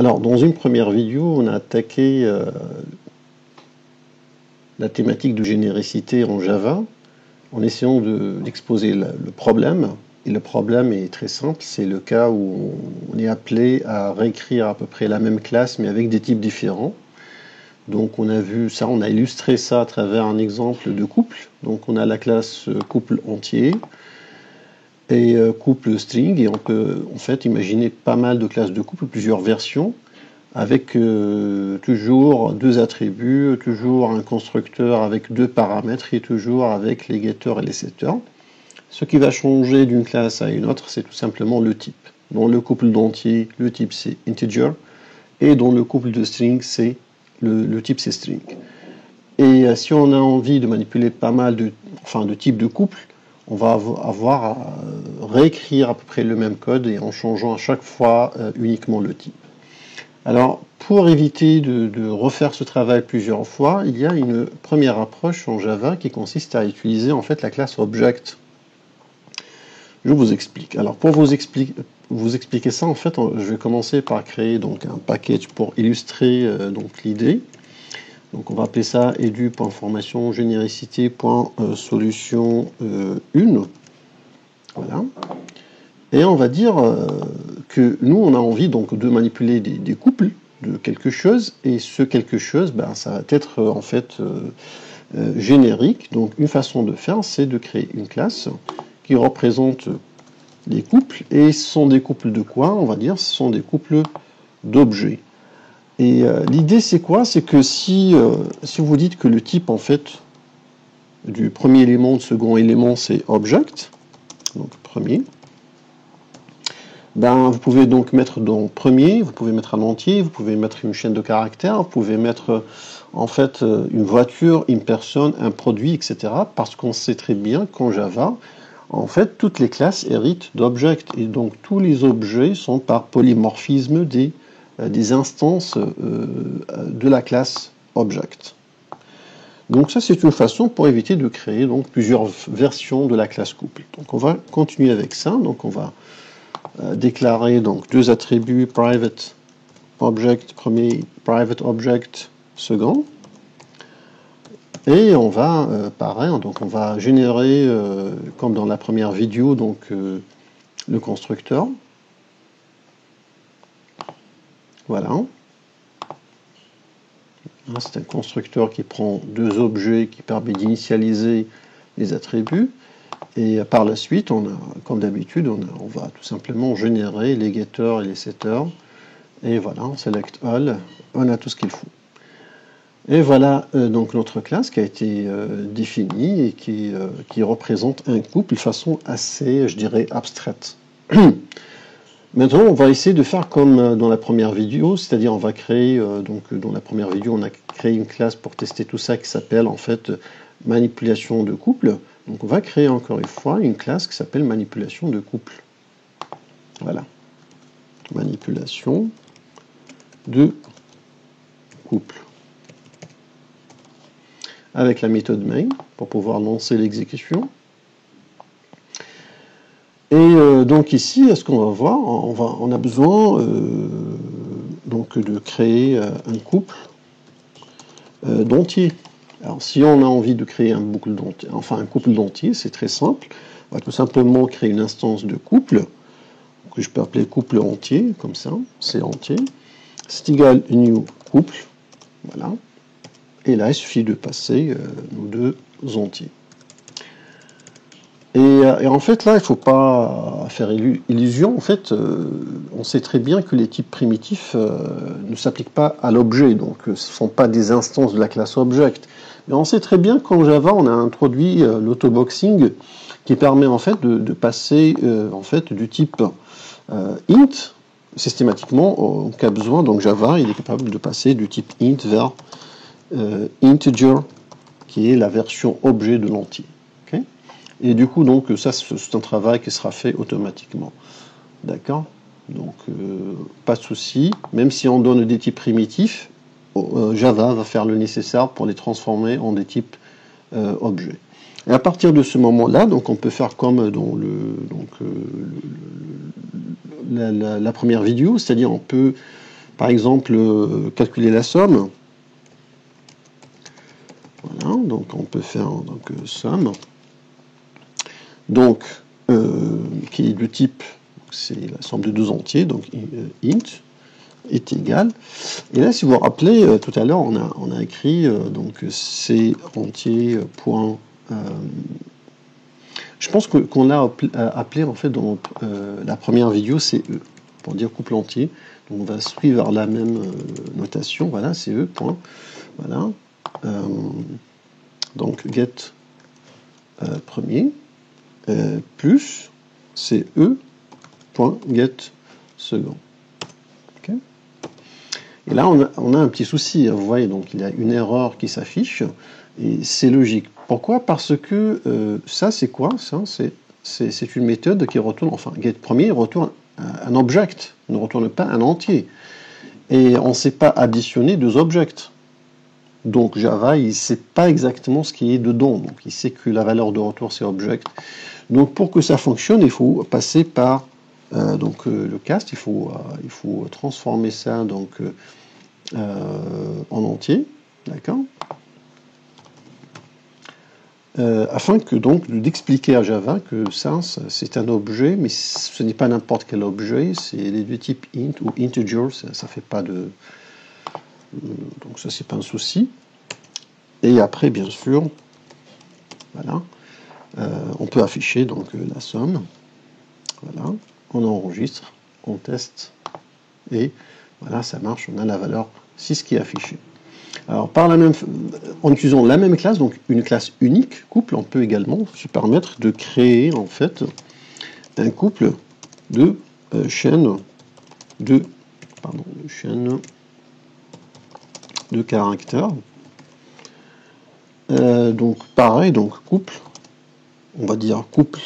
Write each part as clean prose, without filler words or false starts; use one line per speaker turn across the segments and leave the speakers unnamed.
Alors, dans une première vidéo, on a attaqué la thématique de généricité en Java en essayant d'exposer le problème. Et le problème est très simple, c'est le cas où on est appelé à réécrire à peu près la même classe mais avec des types différents. Donc on a vu ça, on a illustré ça à travers un exemple de couple. Donc on a la classe couple entier et couple string, et on peut en fait imaginer pas mal de classes de couple, plusieurs versions, avec toujours deux attributs, toujours un constructeur avec deux paramètres et toujours avec les getters et les setters. Ce qui va changer d'une classe à une autre, c'est tout simplement le type. Dans le couple d'entier, le type c'est integer, et dans le couple de string, c'est le type c'est string. Et si on a envie de manipuler pas mal de types de couple, on va avoir à réécrire à peu près le même code et en changeant à chaque fois uniquement le type. Alors, pour éviter de refaire ce travail plusieurs fois, il y a une première approche en Java qui consiste à utiliser en fait la classe object. Je vous explique. Alors, pour vous expliquer ça, en fait, je vais commencer par créer donc un package pour illustrer donc l'idée. Donc on va appeler ça edu.formation généricité.solution 1. Voilà. Et on va dire que nous, on a envie donc de manipuler des couples de quelque chose, et ce quelque chose, ben, ça va être en fait générique. Donc une façon de faire, c'est de créer une classe qui représente les couples, et ce sont des couples de quoi? On va dire ce sont des couples d'objets. Et l'idée c'est quoi? C'est que si vous dites que le type en fait du premier élément, du second élément c'est object, donc premier, ben, vous pouvez donc mettre dans premier, vous pouvez mettre un entier, vous pouvez mettre une chaîne de caractères, vous pouvez mettre en fait une voiture, une personne, un produit, etc. Parce qu'on sait très bien qu'en Java, en fait, toutes les classes héritent d'objects, et donc tous les objets sont par polymorphisme des instances de la classe object. Donc ça, c'est une façon pour éviter de créer donc plusieurs versions de la classe couple. Donc on va continuer avec ça. Donc on va déclarer donc deux attributs private object premier, private object second, et on va pareil, donc on va générer comme dans la première vidéo donc le constructeur. Voilà. C'est un constructeur qui prend deux objets, qui permet d'initialiser les attributs. Et par la suite, on a, comme d'habitude, on va tout simplement générer les getters et les setters. Et voilà, on select all, on a tout ce qu'il faut. Et voilà donc notre classe qui a été définie et qui représente un couple de façon assez, je dirais, abstraite. Maintenant, on va essayer de faire comme dans la première vidéo, c'est-à-dire on va créer, donc dans la première vidéo, on a créé une classe pour tester tout ça qui s'appelle en fait manipulation de couple. Donc on va créer encore une fois une classe qui s'appelle manipulation de couple. Voilà. Manipulation de couple. Avec la méthode main pour pouvoir lancer l'exécution. Et donc ici, ce qu'on va voir, on a besoin donc de créer un couple d'entiers. Alors si on a envie de créer un couple d'entiers, c'est très simple. On va tout simplement créer une instance de couple que je peux appeler couple entier, comme ça, c'est entier. C'est égal new couple, voilà. Et là, il suffit de passer nos deux entiers. Et en fait, là, il ne faut pas faire illusion. En fait, on sait très bien que les types primitifs ne s'appliquent pas à l'objet. Donc, ce ne sont pas des instances de la classe object. Mais on sait très bien qu'en Java, on a introduit l'autoboxing qui permet en fait de passer en fait du type int systématiquement en cas besoin. Donc, Java, il est capable de passer du type int vers integer, qui est la version objet de l'entier. Okay? Et du coup, donc, ça, c'est un travail qui sera fait automatiquement. D'accord? Donc, pas de souci. Même si on donne des types primitifs, Java va faire le nécessaire pour les transformer en des types objets. Et à partir de ce moment-là, donc, on peut faire comme dans la première vidéo, c'est-à-dire on peut par exemple, calculer la somme. Voilà, donc on peut faire donc, somme. Donc, qui est du type, c'est la somme de deux entiers, donc int est égal. Et là, si vous vous rappelez, tout à l'heure, on a écrit donc c entier point. Je pense qu'on l'a appelé en fait dans la première vidéo, c'est e pour dire couple entier. Donc on va suivre la même notation. Voilà, c'est e point. Voilà. Donc get premier plus c'est e point get second. Okay. Et là, on a un petit souci. Vous voyez, donc il y a une erreur qui s'affiche. Et c'est logique. Pourquoi? Parce que ça, c'est quoi? Ça, c'est une méthode qui retourne, enfin, get premier retourne un object, ne retourne pas un entier. Et on ne sait pas additionner deux objects. Donc Java, il ne sait pas exactement ce qui est dedans. Donc il sait que la valeur de retour, c'est object. Donc pour que ça fonctionne, il faut passer par le cast. Il faut transformer ça donc, en entier. D'accord? Afin que donc d'expliquer à Java que ça c'est un objet, mais ce n'est pas n'importe quel objet, c'est les deux types int ou integer, ça fait pas de... donc ça c'est pas un souci. Et après bien sûr, voilà, on peut afficher donc la somme, voilà, on enregistre, on teste, et voilà ça marche, on a la valeur 6 qui est affichée. Alors, en utilisant la même classe, donc une classe unique, couple, on peut également se permettre de créer en fait un couple de chaînes de caractères. Donc pareil, donc couple, on va dire couple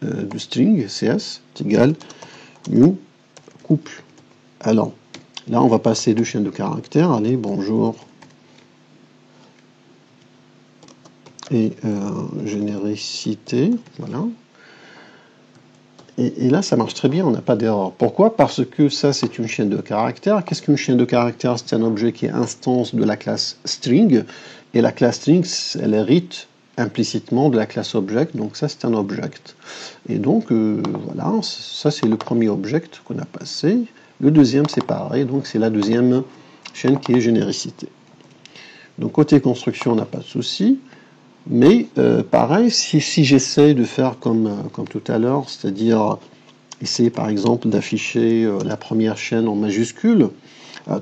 de string cs est égal new couple. Alors là, on va passer deux chaînes de caractères. Allez, bonjour. Et généricité, voilà. Et là, ça marche très bien, on n'a pas d'erreur. Pourquoi? Parce que ça, c'est une chaîne de caractères. Qu'est-ce qu'une chaîne de caractères? C'est un objet qui est instance de la classe string, et la classe string, elle hérite implicitement de la classe object, donc ça, c'est un object. Et donc, voilà, ça, c'est le premier object qu'on a passé. Le deuxième, c'est pareil, donc c'est la deuxième chaîne qui est généricité. Donc, côté construction, on n'a pas de souci. Mais pareil, si j'essaie de faire comme tout à l'heure, c'est-à-dire essayer par exemple d'afficher la première chaîne en majuscule,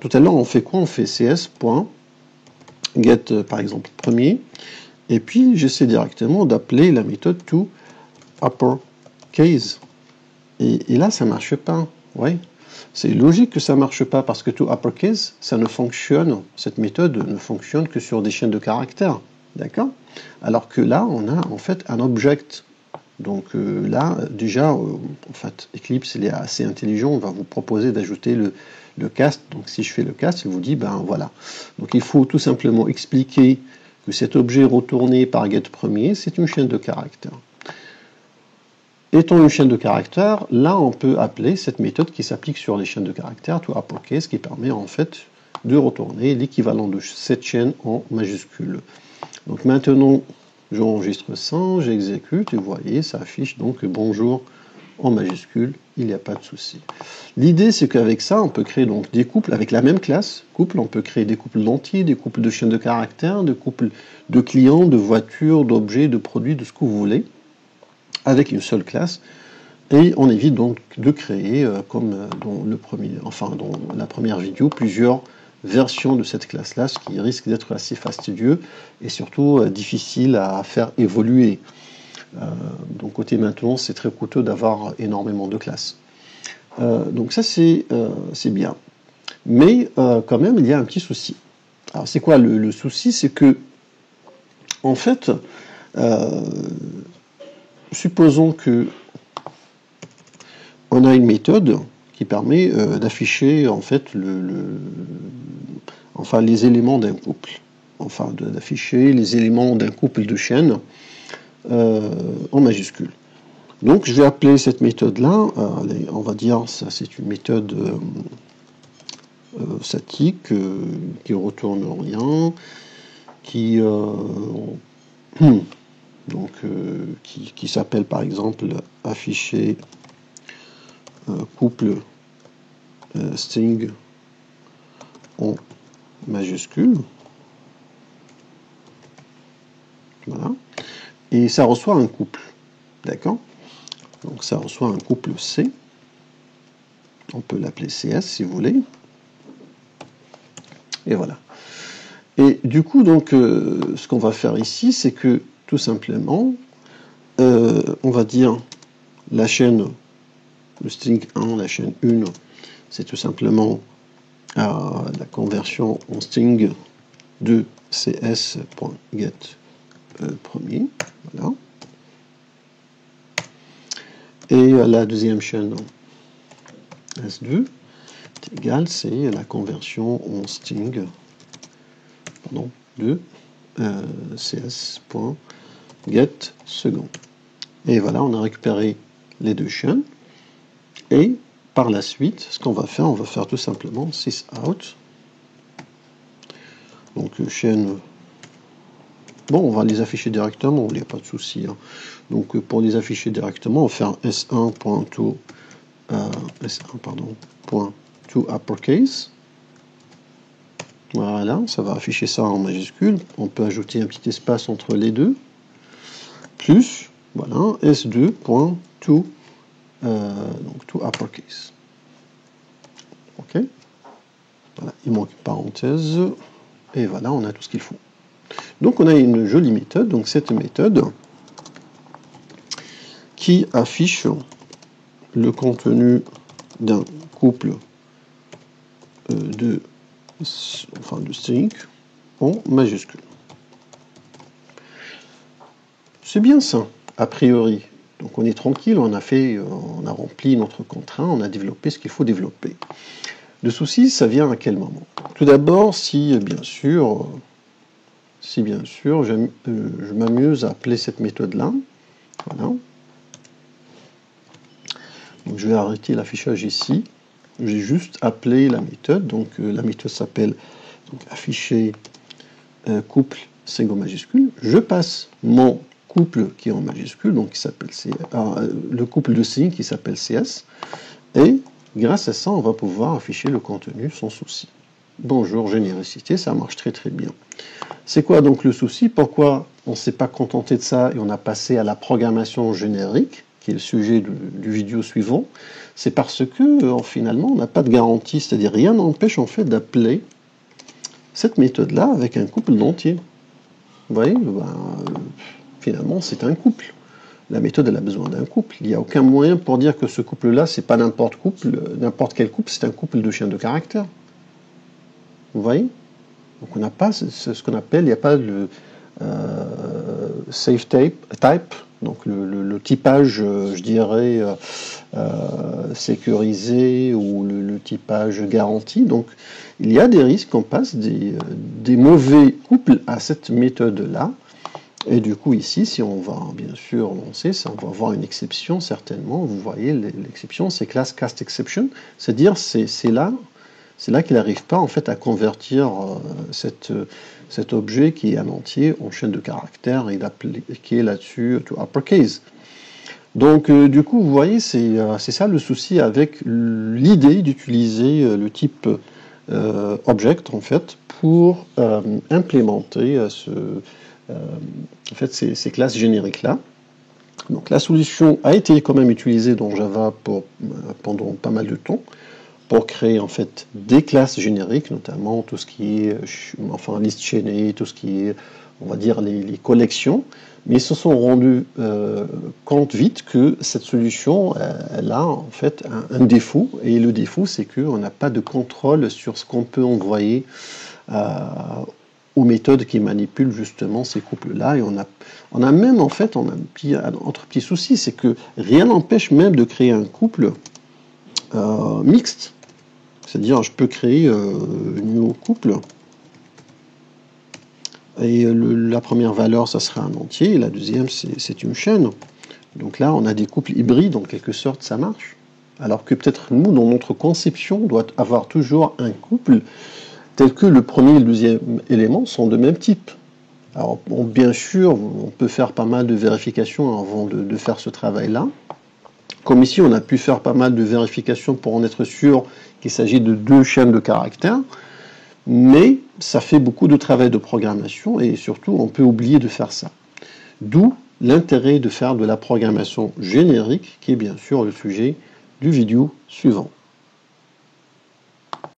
tout à l'heure on fait quoi? On fait cs.get par exemple premier, et puis j'essaie directement d'appeler la méthode toUpperCase. Et là ça ne marche pas, ouais. C'est logique que ça ne marche pas parce que toUpperCase, ça ne fonctionne, cette méthode ne fonctionne que sur des chaînes de caractères. D'accord? Alors que là, on a en fait un object. Donc là, déjà, en fait, Eclipse, il est assez intelligent. On va vous proposer d'ajouter le cast. Donc si je fais le cast, il vous dit, ben voilà. Donc il faut tout simplement expliquer que cet objet retourné par get premier, c'est une chaîne de caractères. Étant une chaîne de caractères, là, on peut appeler cette méthode qui s'applique sur les chaînes de caractères, toUpperCase, qui permet en fait de retourner l'équivalent de cette chaîne en majuscule. Donc maintenant, j'enregistre ça, j'exécute, et vous voyez, ça affiche donc bonjour en majuscule, il n'y a pas de souci. L'idée, c'est qu'avec ça, on peut créer donc des couples avec la même classe. Couple, on peut créer des couples d'entiers, des couples de chaînes de caractères, des couples de clients, de voitures, d'objets, de produits, de ce que vous voulez, avec une seule classe. Et on évite donc de créer, comme dans la première vidéo, plusieurs version de cette classe-là, ce qui risque d'être assez fastidieux et surtout difficile à faire évoluer. Donc côté maintenance, c'est très coûteux d'avoir énormément de classes. Donc ça, c'est bien. Mais quand même, il y a un petit souci. Alors c'est quoi le souci? C'est que, en fait, supposons que on a une méthode qui permet d'afficher en fait les éléments d'un couple, d'afficher les éléments d'un couple de chaînes en majuscule. Donc je vais appeler cette méthode là, on va dire ça c'est une méthode statique, qui retourne rien, qui qui s'appelle par exemple afficher couple string en majuscule. Voilà. Et ça reçoit un couple. D'accord? Donc ça reçoit un couple C. On peut l'appeler CS si vous voulez. Et voilà. Et du coup, donc, ce qu'on va faire ici, c'est que tout simplement, on va dire la chaîne, le string 1, la chaîne 1, c'est tout simplement la conversion en string de cs.get premier. Voilà. Et la deuxième chaîne S2 est égale, c'est la conversion en string de cs.get second. Et voilà, on a récupéré les deux chaînes. Et par la suite, ce qu'on va faire, on va faire tout simplement sysout. Donc chaîne. Bon, on va les afficher directement, il n'y a pas de souci. Hein. Donc pour les afficher directement, on va faire s1.to uppercase. Voilà, ça va afficher ça en majuscule. On peut ajouter un petit espace entre les deux. Plus, voilà, s2.to to uppercase. Ok. Voilà, il manque une parenthèse. Et voilà, on a tout ce qu'il faut. Donc on a une jolie méthode. Donc cette méthode qui affiche le contenu d'un couple de string en majuscule. C'est bien ça, a priori. Donc on est tranquille, on a rempli notre contraint, on a développé ce qu'il faut développer. Le souci, ça vient à quel moment? Tout d'abord, si bien sûr, je m'amuse à appeler cette méthode-là. Voilà. Donc je vais arrêter l'affichage ici. J'ai juste appelé la méthode. Donc la méthode s'appelle afficher couple single majuscule. Je passe mon couple qui est en majuscule, donc qui s'appelle le couple de signes qui s'appelle CS. Et grâce à ça, on va pouvoir afficher le contenu sans souci. Bonjour, généricité, ça marche très très bien. C'est quoi donc le souci? Pourquoi on ne s'est pas contenté de ça et on a passé à la programmation générique, qui est le sujet du vidéo suivant? C'est parce que finalement, on n'a pas de garantie, c'est-à-dire rien n'empêche en fait d'appeler cette méthode-là avec un couple d'entiers. Vous voyez, finalement, c'est un couple. La méthode, elle a besoin d'un couple. Il n'y a aucun moyen pour dire que ce couple-là, c'est pas n'importe quel couple, c'est un couple de chiens de caractère. Vous voyez? Donc on n'a pas ce qu'on appelle, il n'y a pas le safe type, donc le typage, je dirais, sécurisé ou le typage garanti. Donc il y a des risques qu'on passe des mauvais couples à cette méthode-là. Et du coup ici, si on va bien sûr lancer ça, on va avoir une exception certainement. Vous voyez, l'exception, c'est class cast exception, c'est-à-dire c'est là qu'il n'arrive pas en fait à convertir cet objet qui est un entier en chaîne de caractères et d'appliquer là-dessus to uppercase. Donc du coup, vous voyez, c'est ça le souci avec l'idée d'utiliser le type object en fait pour implémenter ces classes génériques-là. Donc la solution a été quand même utilisée dans Java pendant pas mal de temps pour créer en fait des classes génériques, notamment tout ce qui est liste chaînée, tout ce qui est, on va dire, les collections. Mais ils se sont rendus compte vite que cette solution, elle a en fait un défaut. Et le défaut, c'est qu'on n'a pas de contrôle sur ce qu'on peut envoyer aux méthodes qui manipulent justement ces couples-là. Et on a même, en fait, un autre petit souci, c'est que rien n'empêche même de créer un couple mixte. C'est-à-dire, je peux créer un nouveau couple. Et la première valeur, ça sera un entier, et la deuxième, c'est une chaîne. Donc là, on a des couples hybrides, en quelque sorte, ça marche. Alors que peut-être nous, dans notre conception, doit avoir toujours un couple tel que le premier et le deuxième élément sont de même type. Alors, bon, bien sûr, on peut faire pas mal de vérifications avant de faire ce travail-là. Comme ici, on a pu faire pas mal de vérifications pour en être sûr qu'il s'agit de 2 chaînes de caractères, mais ça fait beaucoup de travail de programmation et surtout, on peut oublier de faire ça. D'où l'intérêt de faire de la programmation générique, qui est bien sûr le sujet du vidéo suivant.